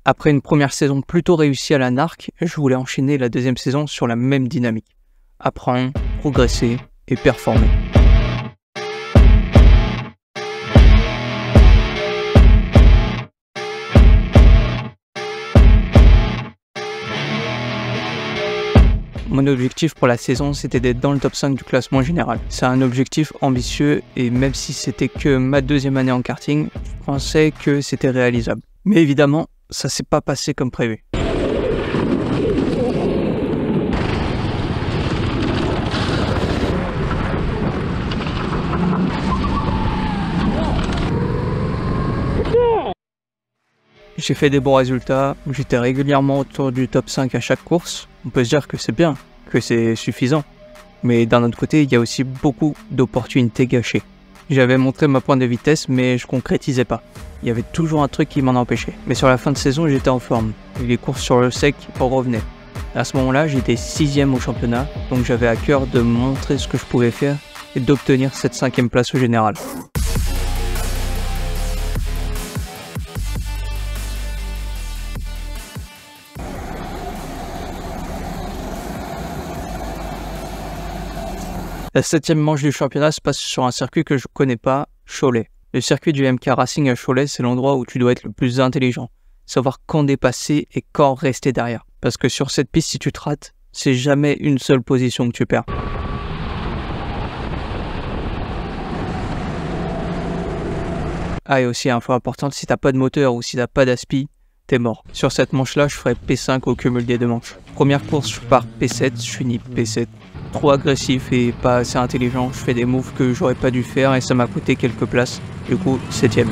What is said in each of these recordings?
Après une première saison plutôt réussie à la NARC, je voulais enchaîner la deuxième saison sur la même dynamique. Apprendre, progresser et performer. Mon objectif pour la saison, c'était d'être dans le top 5 du classement général. C'est un objectif ambitieux et même si c'était que ma deuxième année en karting, je pensais que c'était réalisable. Mais évidemment, ça s'est pas passé comme prévu. J'ai fait des bons résultats, j'étais régulièrement autour du top 5 à chaque course. On peut se dire que c'est bien, que c'est suffisant. Mais d'un autre côté, il y a aussi beaucoup d'opportunités gâchées. J'avais montré ma pointe de vitesse, mais je concrétisais pas. Il y avait toujours un truc qui m'en empêchait. Mais sur la fin de saison, j'étais en forme. Et les courses sur le sec revenaient. À ce moment-là, j'étais 6e au championnat, donc j'avais à cœur de montrer ce que je pouvais faire et d'obtenir cette 5e place au général. La 7e manche du championnat se passe sur un circuit que je connais pas, Cholet. Le circuit du MK Racing à Cholet, c'est l'endroit où tu dois être le plus intelligent. Savoir quand dépasser et quand rester derrière. Parce que sur cette piste, si tu te rates, c'est jamais une seule position que tu perds. Ah, et aussi, info importante, si t'as pas de moteur ou si t'as pas d'aspi, t'es mort. Sur cette manche-là, je ferai P5 au cumul des deux manches. Première course, je pars P7, je finis P7. Trop agressif et pas assez intelligent, je fais des moves que j'aurais pas dû faire et ça m'a coûté quelques places. Du coup, 7e.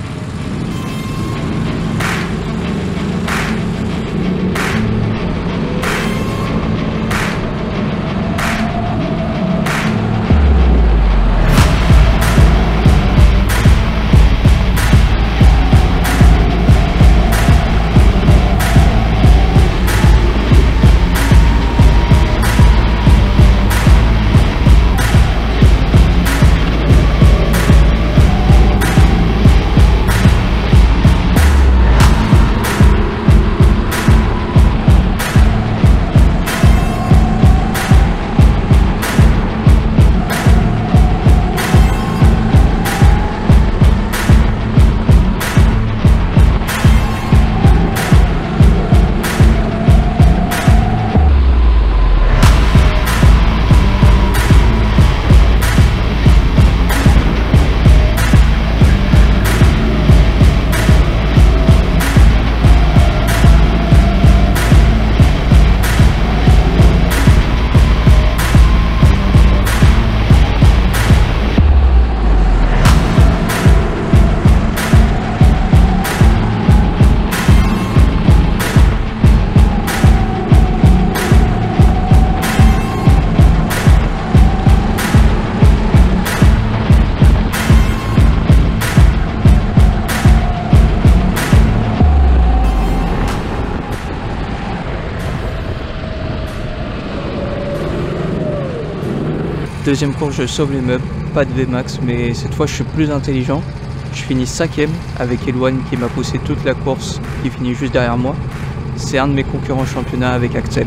Deuxième course, je sauve les meubles, pas de VMAX, mais cette fois je suis plus intelligent. Je finis 5e avec Eloane qui m'a poussé toute la course, qui finit juste derrière moi. C'est un de mes concurrents championnat avec Axel.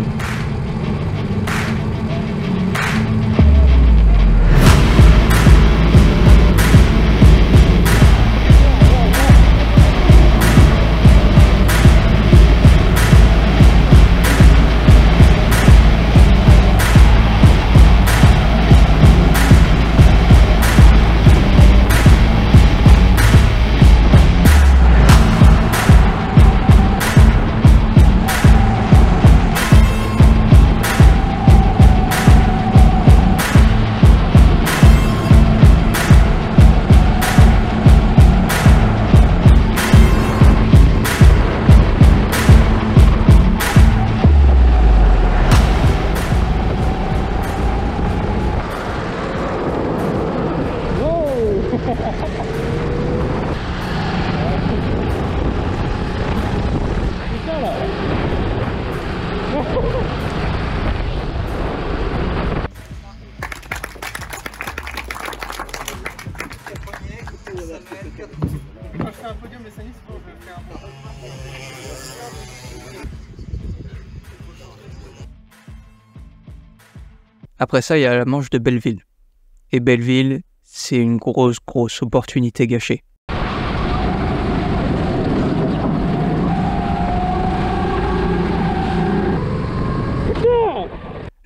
Moi je fais un podium, mais ça y est, c'est bon, je vais faire un podium. Après ça, il y a la manche de Belleville. Et Belleville, c'est une grosse opportunité gâchée.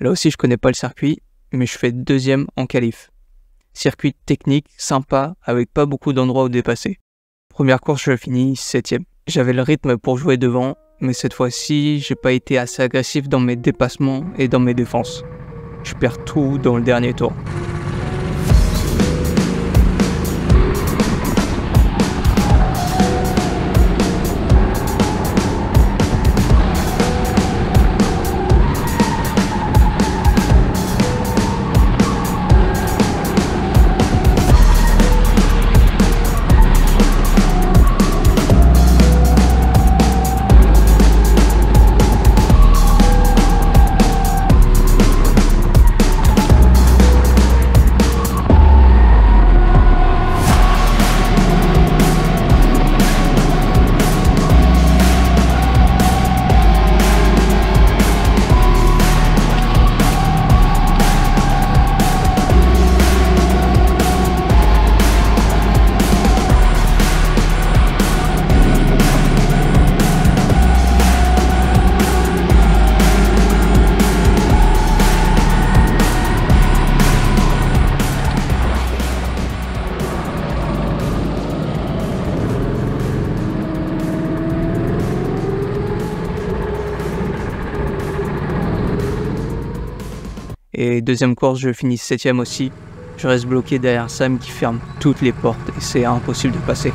Là aussi, je connais pas le circuit, mais je fais deuxième en qualif. Circuit technique, sympa, avec pas beaucoup d'endroits où dépasser. Première course, je finis 7ème. J'avais le rythme pour jouer devant, mais cette fois-ci, j'ai pas été assez agressif dans mes dépassements et dans mes défenses. Je perds tout dans le dernier tour. Et deuxième course, je finis 7ème aussi. Je reste bloqué derrière Sam qui ferme toutes les portes et c'est impossible de passer.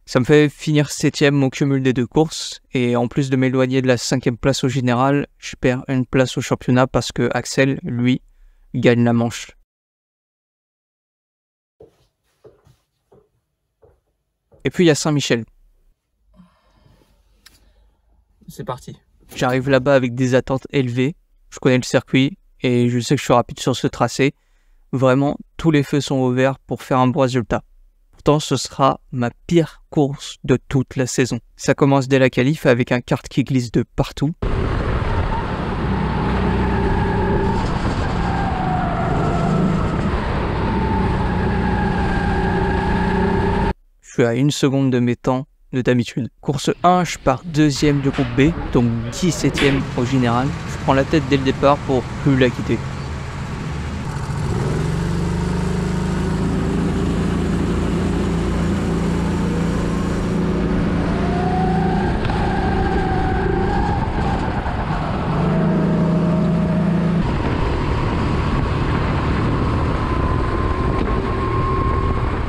Ça me fait finir 7ème au cumul des deux courses, et en plus de m'éloigner de la 5ème place au général, je perds une place au championnat parce que Axel, lui, gagne la manche. Et puis il y a Saint-Michel. C'est parti. J'arrive là-bas avec des attentes élevées, je connais le circuit, et je sais que je suis rapide sur ce tracé. Vraiment, tous les feux sont ouverts pour faire un bon résultat. Pourtant, ce sera ma pire course de toute la saison. Ça commence dès la qualif avec un kart qui glisse de partout. Je suis à 1 seconde de mes temps de d'habitude. Course 1, je pars 2ème du groupe B, donc 17ème au général. Je prends la tête dès le départ pour plus la quitter.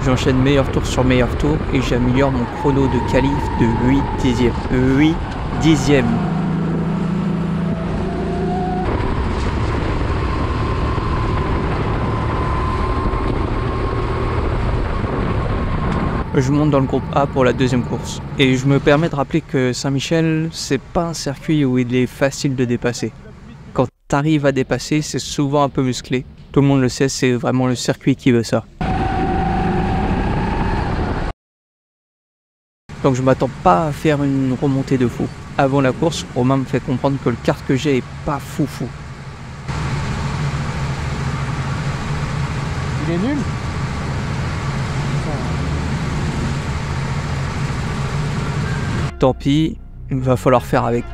J'enchaîne meilleur tour sur meilleur tour et j'améliore mon chrono de qualif de 8 dixièmes. 8 dixièmes. Je monte dans le groupe A pour la deuxième course. Et je me permets de rappeler que Saint-Michel, c'est pas un circuit où il est facile de dépasser. Quand t'arrives à dépasser, c'est souvent un peu musclé. Tout le monde le sait, c'est vraiment le circuit qui veut ça. Donc je m'attends pas à faire une remontée de fou. Avant la course, Romain me fait comprendre que le kart que j'ai est pas foufou. Il est nul? Tant pis, il va falloir faire avec.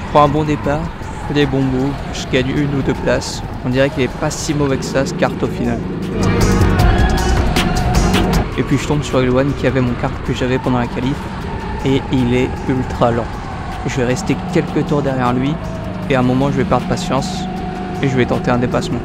Je prends un bon départ, je fais des bons moves, je gagne 1 ou 2 places. On dirait qu'il est pas si mauvais que ça ce kart au final. Et puis je tombe sur Elwan qui avait mon kart que j'avais pendant la qualif et il est ultra lent. Je vais rester quelques tours derrière lui et à un moment je vais perdre patience et je vais tenter un dépassement.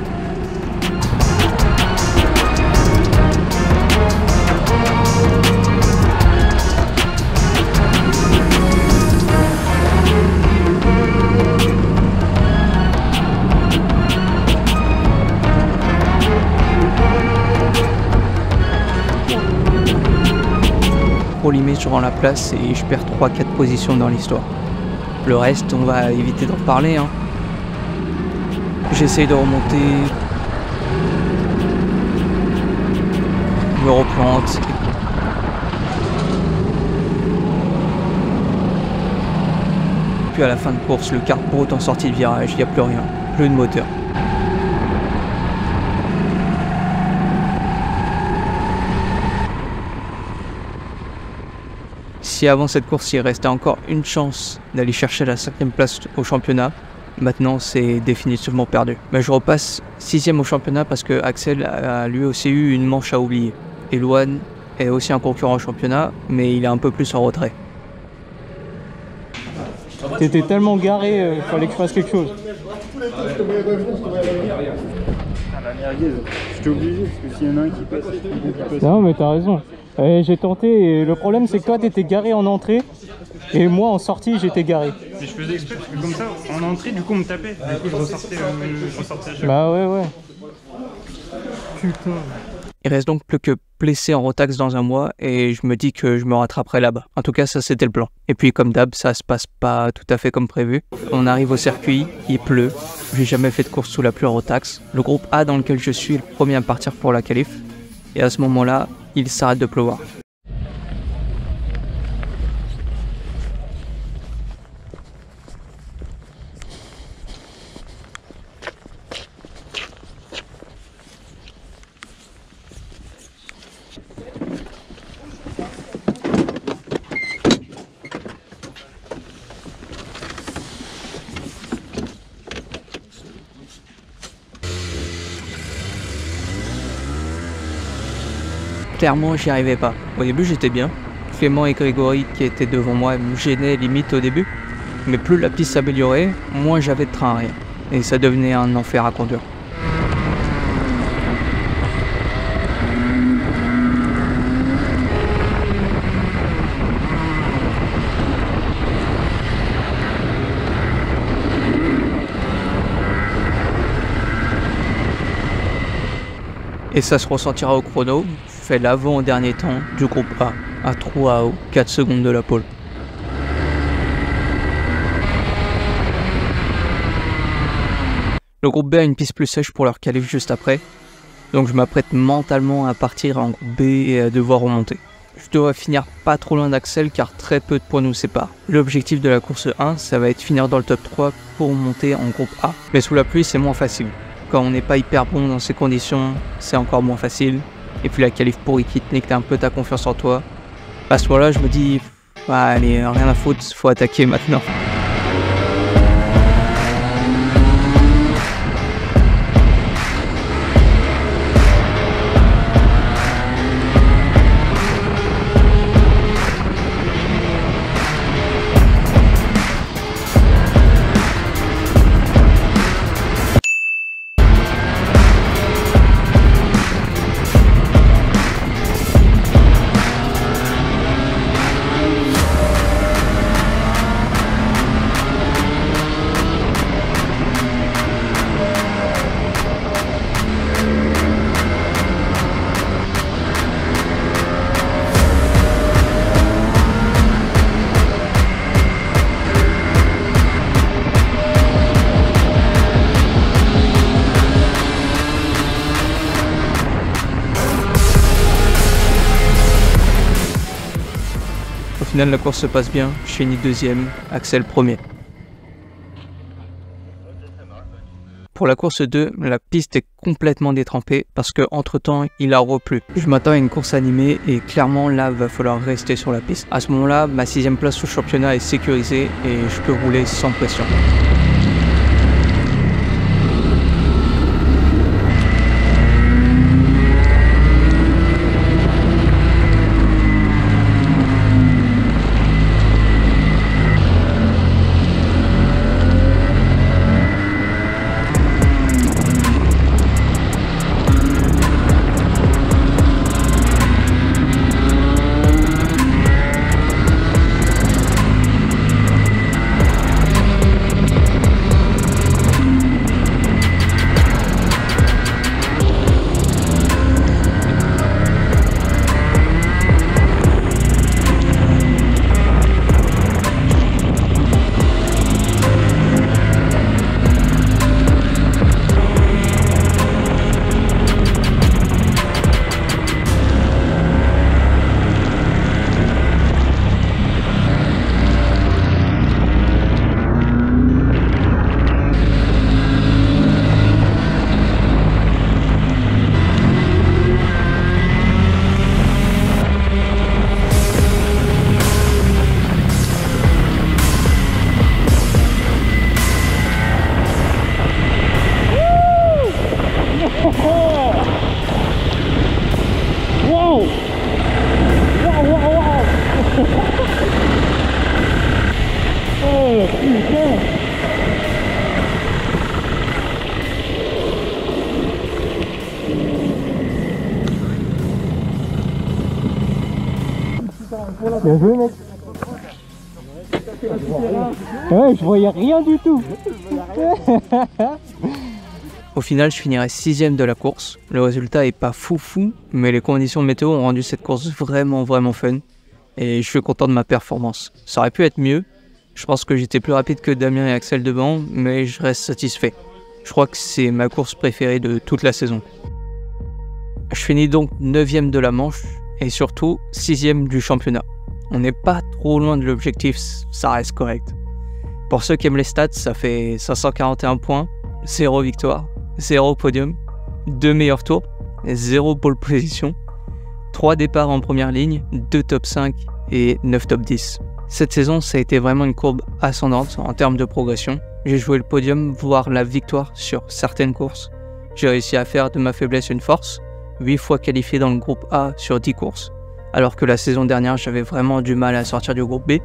Limite je rends la place et je perds 3-4 positions dans l'histoire. Le reste on va éviter d'en parler hein. J'essaye de remonter, je me replante. Puis à la fin de course le kart broute en sortie de virage, il n'y a plus rien, plus de moteur. Si avant cette course il restait encore une chance d'aller chercher la 5e place au championnat, maintenant c'est définitivement perdu. Mais je repasse 6e au championnat parce que Axel a lui aussi eu une manche à oublier. Elwan est aussi un concurrent au championnat, mais il est un peu plus en retrait. T'étais tellement garé, fallait que je fasse quelque chose. La merguez, j'étais obligé parce que s'il y en a un qui passe, Non mais t'as raison. J'ai tenté et le problème c'est que toi t'étais garé en entrée et moi en sortie j'étais garé. Mais je faisais exprès parce que comme ça, en entrée du coup on me tapait, du coup je ressortais à chaque. Bah ouais. Putain. Il reste donc plus que blessé en rotax dans un mois et je me dis que je me rattraperai là-bas. En tout cas ça c'était le plan. Et puis comme d'hab ça se passe pas tout à fait comme prévu. On arrive au circuit, il pleut, j'ai jamais fait de course sous la pluie en rotax. Le groupe A dans lequel je suis est le premier à partir pour la qualif. Et à ce moment-là, il s'arrête de pleuvoir. Clairement, j'y arrivais pas. Au début, j'étais bien. Clément et Grégory, qui étaient devant moi, me gênaient limite au début. Mais plus la piste s'améliorait, moins j'avais de train arrière. Et ça devenait un enfer à conduire. Et ça se ressentira au chrono, je fais l'avant-dernier temps du groupe A, à 3 ou 4 secondes de la pole. Le groupe B a une piste plus sèche pour leur qualif juste après, donc je m'apprête mentalement à partir en groupe B et à devoir remonter. Je dois finir pas trop loin d'Axel car très peu de points nous séparent. L'objectif de la course 1, ça va être finir dans le top 3 pour monter en groupe A. Mais sous la pluie, c'est moins facile. Quand on n'est pas hyper bon dans ces conditions, c'est encore moins facile. Et puis la qualif pourrie qui te nique un peu ta confiance en toi. À ce moment-là, je me dis, ah, allez, rien à foutre, faut attaquer maintenant. final, la course se passe bien, je finis deuxième, Axel premier. Pour la course 2, la piste est complètement détrempée parce que entre temps il a replu. Je m'attends à une course animée et clairement là va falloir rester sur la piste. À ce moment-là, ma 6ème place au championnat est sécurisée et je peux rouler sans pression. Bien joué, mec. Ouais, je voyais rien du tout. Au final, je finirai 6ème de la course. Le résultat est pas fou, mais les conditions de météo ont rendu cette course vraiment fun. Et je suis content de ma performance. Ça aurait pu être mieux. Je pense que j'étais plus rapide que Damien et Axel devant, mais je reste satisfait. Je crois que c'est ma course préférée de toute la saison. Je finis donc 9ème de la manche et surtout 6ème du championnat. On n'est pas trop loin de l'objectif, ça reste correct. Pour ceux qui aiment les stats, ça fait 541 points, 0 victoire, 0 podium, 2 meilleurs tours, 0 pole position, 3 départs en première ligne, 2 top 5 et 9 top 10. Cette saison, ça a été vraiment une courbe ascendante en termes de progression. J'ai joué le podium, voire la victoire sur certaines courses. J'ai réussi à faire de ma faiblesse une force, 8 fois qualifié dans le groupe A sur 10 courses. Alors que la saison dernière, j'avais vraiment du mal à sortir du groupe B.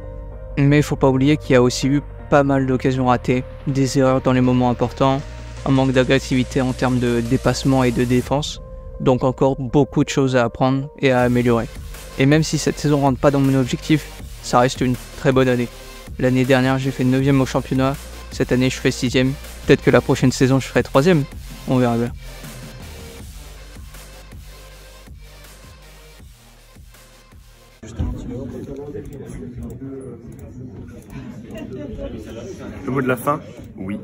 Mais il faut pas oublier qu'il y a aussi eu pas mal d'occasions ratées, des erreurs dans les moments importants, un manque d'agressivité en termes de dépassement et de défense, donc encore beaucoup de choses à apprendre et à améliorer. Et même si cette saison rentre pas dans mon objectif, ça reste une très bonne année. L'année dernière, j'ai fait 9ème au championnat, cette année je fais 6ème, peut-être que la prochaine saison je ferai 3ème, on verra bien. Le mot de la fin, oui.